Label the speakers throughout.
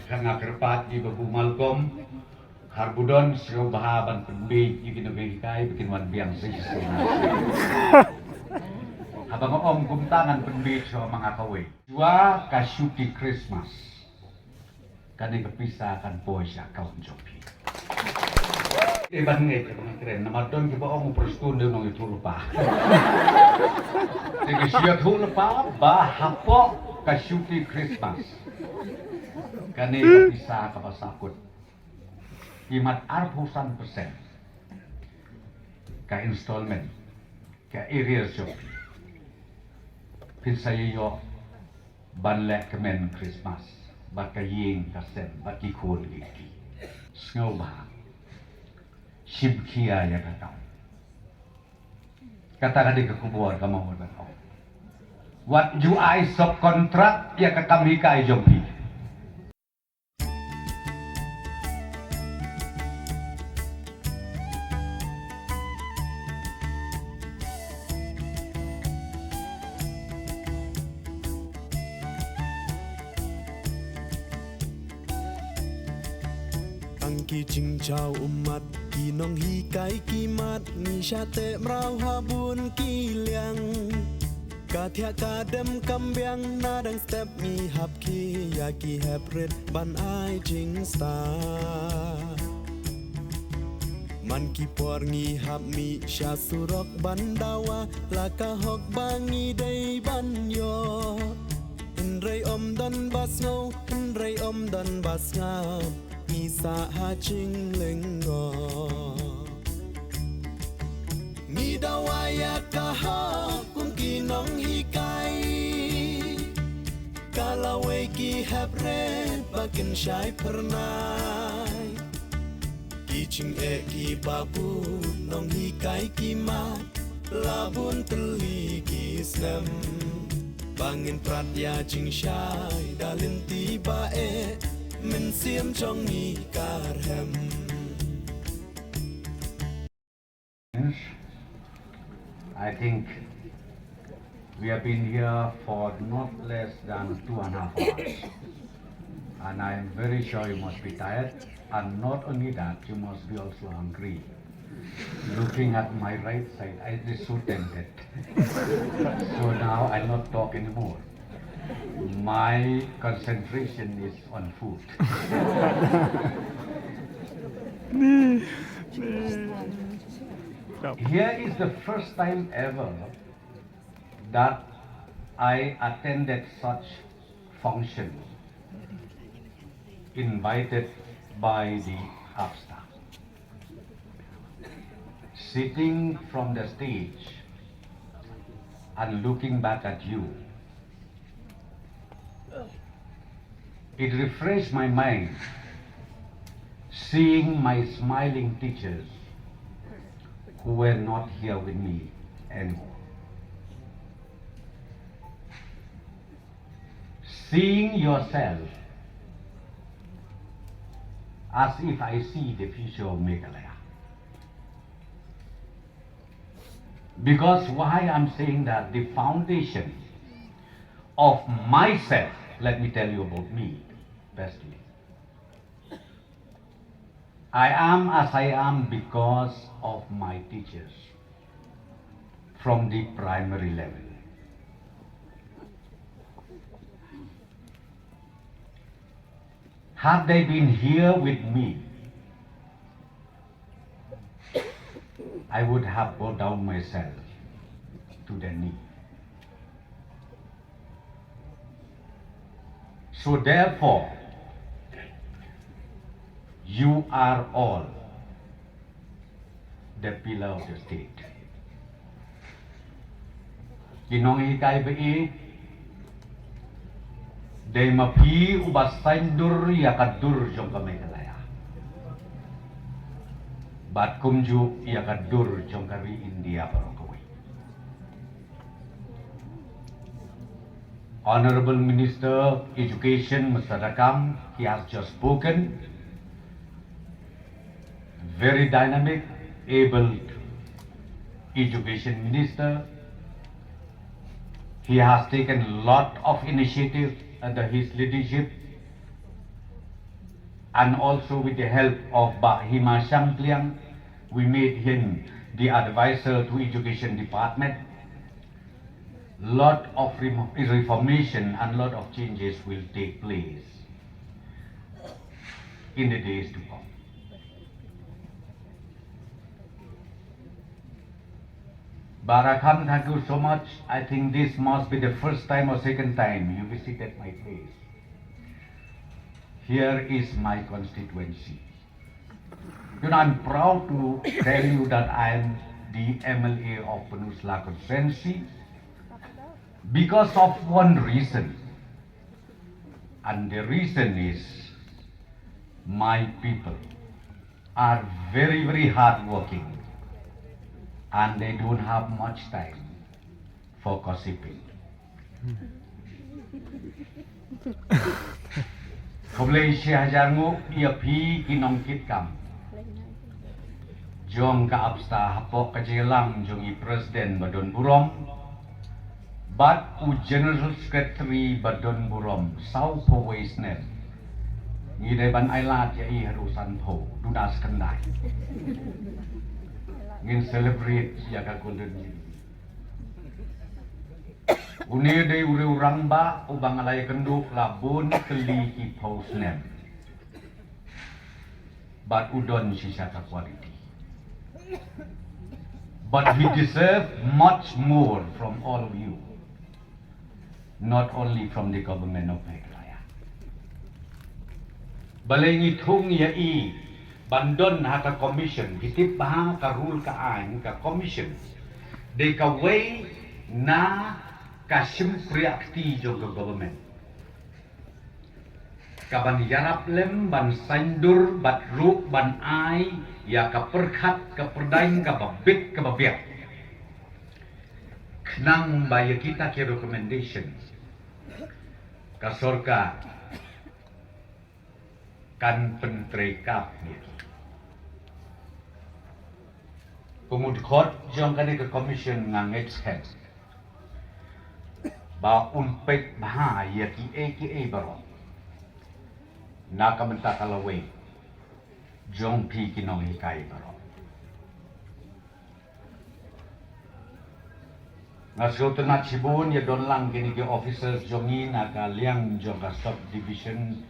Speaker 1: Kangakerpat Ibu Malcolm Harbudon Sio Bahaban Pembi Ibinu Behikai bikin wan biang sisi. Habang om kumtangan Pembi so mga kawe. Jua kasyuki Christmas. Kani kepisahkan boy siya kawan jopi. Iban ngit mga keren. Namadon kiba om perstun nung itu lupa. Sige siya tu lupa bahapo kasyuki Christmas. Kani kepisah kapasakot. Imat 40% ka installment ka area shop pinsayo banle kemen Christmas baka ying kasen baki kol giki snow ba shibkia ya kata kadi kekubuan kamu mo what you I subcontract ya kami ka jombi.
Speaker 2: Ki cincau umat ki nong hikai kimat ni syate mrau habun kiliang kathia kadem kambyang nadang step mi hap ki ya ki heprit ban ai jing sta man ki por ngi hap mi sya surok bandawa laka hok bangi dei ban yo Rei om dan bas ngau rei om dan bas ngau Misa ha ching lengo Ni dawaya kaha kung kinong hikai Kalaway ki hapre bakin syai pernay Kiching ki babu nong hikai ki mat Labun teli ki snem Bangin pratya ching syai dalin tiba Min siam trong ni karhem.
Speaker 1: I think we have been here for not less than 2.5 hours. And I am very sure you must be tired. And not only that, you must be also hungry. Looking at my right side, I is so tempted. So now I'll not talk anymore. My concentration is on food. Here is the first time ever that I attended such function invited by the half staff. Sitting from the stage and looking back at you, it refreshed my mind, seeing my smiling teachers who were not here with me anymore. Seeing yourself as if I see the future of Meghalaya. Because why I'm saying that the foundation of myself, let me tell you about me. Bestly. I am as I am because of my teachers from the primary level. Had they been here with me, I would have bowed down myself to their knee. So therefore, you are all the pillar of the state. Kinong hikay bai, day mapi ubasain dur yakadur jong kamay kalaya. Bat kumju yakadur jong kari India parokaway. Honorable Minister of Education, Mr. Rakam, he has just spoken. Very dynamic, able Education Minister. He has taken a lot of initiative under his leadership and also with the help of Hima Shampliang, we made him the advisor to Education Department. Lot of reformation and lot of changes will take place in the days to come. Barakam, thank you so much. I think this must be the first time or second time you visited my place. Here is my constituency. You know, I'm proud to tell you that I am the MLA of Peninsula Constituency because of one reason. And the reason is my people are very, very hardworking and they don't have much time for gossiping. Kobleisha hajangu ia pi kinong kitkam. Jong ka absta hapok kajelang jong i Presiden Badon Burom. But u General Secretary Badon Burom sau po waisnen. Ngide ban ailat ya i harusan po dunas kendai. Ngin celebrate ya ka golden jubilee. Uni day uri urang ba ubang alay kenduk labun keli ki posnem. But udon sisa ka quality. But he deserves much more from all of you. Not only from the government of Meghalaya. Balay ngitong ya i bandon ha ka commission, kitip ba ka rule ka an ka commission. They ka way na kasim priakti jo government. Kaban yarap lem ban sandur bat ruk ban ai ya ka perkhat ka perdaing ka babit ka babiak. Knang baya kita ke recommendations. Ka sorka kan pentrekap ni. Kumudkot jong kani ke commission ngang exhead. Ba unpek bah ya ki baro. Nakamenta kalaway. Jong pi kinong hikai baro. Ngasul tenat sibun ya don lang kini ke officers jongi naka liang jong ka subdivision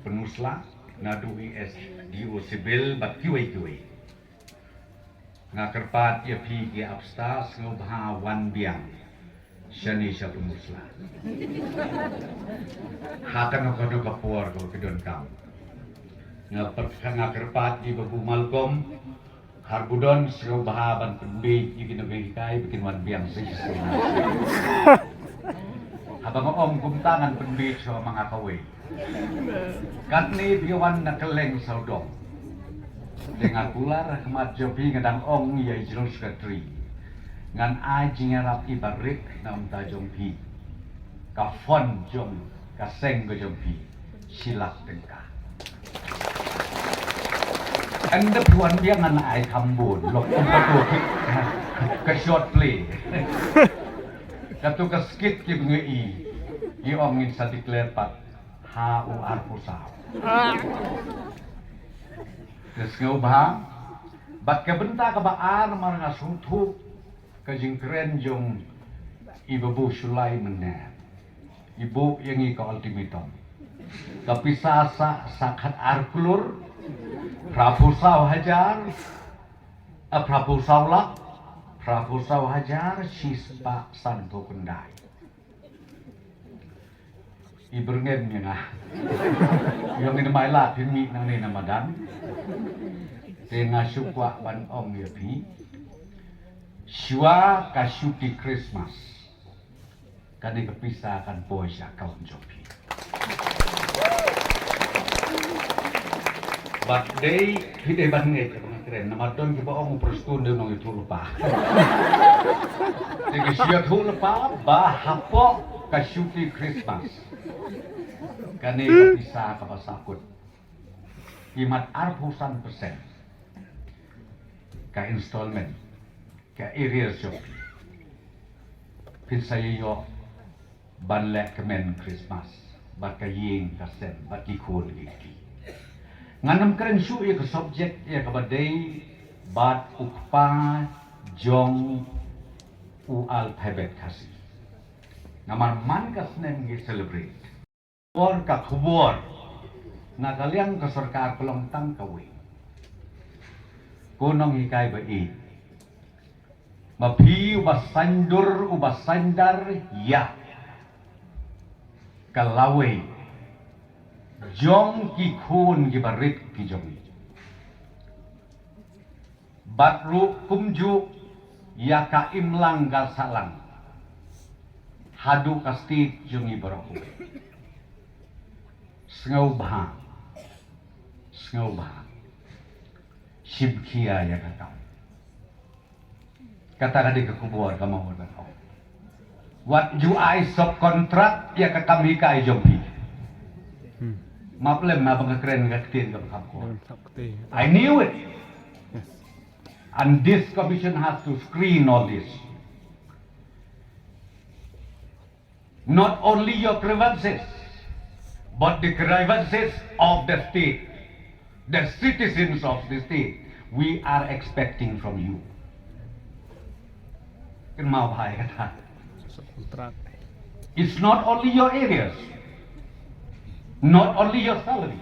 Speaker 1: Penusla na duhi SDO sibil bat kiway. Ngakerpat ya pi ke absta ngubha wan biang. Shani siya Penusla. Hatang ako do kapor ko kedon kam. Ngakerpat di babu Malcolm Harbudon siyo bahaban penbig yung kinagigikay bikin wan biang sa iso. Habang om kumtangan penbig siyo mga kaway. Katni biwan na keleng sa udong. Dengan pular kemat jopi ngadang ong ya General Secretary. Ngan ai jingarap ibarik na umta jompi. Ka fon jom, ka seng go jompi. Silak tengka. Anda puan dia ngan ai kambun, lok umpa ke short play. Katu ke skit ki bengei. Ki ong ngin sa declare pat HU Arpusau. Terus ngubah, bat ke benta ke baan marang asutu ke jingkren jong ibu Sulai menep. Ibu yang ika ultimatum. Tapi sasa sakat arkulur Prapusau hajar, Prapusau lak, Prapusau hajar, sispa santo kendai. Iberngem yang yang ini mailah pimi nang ni namadan, tengah sukwa ban om ya pi, shua kasyuti Christmas, kani kepisah kan poisa kaum jopi. But day hide banget mga kren namadon ki ba ang prestun do nang itu lupa. Sige siya tu lupa ba hapo ka syuti Christmas. Kani kapisa ka pasakot. Imat 100% ka installment ka arrears job. Pinsayo banlek kemen Christmas bat kaying kasen bat kikul gigi. Nganam keren su ya ke subjek ya ke badai bat ukpa jong u alphabet kasi. Ngamar man kas nem gi celebrate. Or ka khubor na kaliang ka sarkar pelong tang kawi. Kunong hikay ba i. Mapi ubasandur ubasandar ya. Kalaway. Jong ki khun ki barit ki jong. Batru kumju ya ka imlang gal salang. Hadu kasti jong ibaraku. Sngau bah. Shibkia ya kakam. Kata kadi kekubuar kamu berkau. What you I subcontract ya kakam hikai jombi. Maplem na bangkren gatin ka ko. I knew it.
Speaker 3: Yes.
Speaker 1: And this commission has to screen all this. Not only your grievances, but the grievances of the state, the citizens of the state, we are expecting from you. Kenal bahaya kata.
Speaker 3: Kontrak.
Speaker 1: It's not only your areas, not only your salary,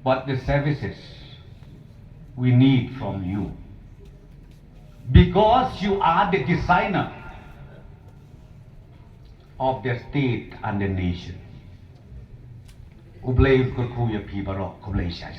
Speaker 1: but the services we need from you. Because you are the designer of the state and the nation. Kublay kurkuya pi barok kublay siya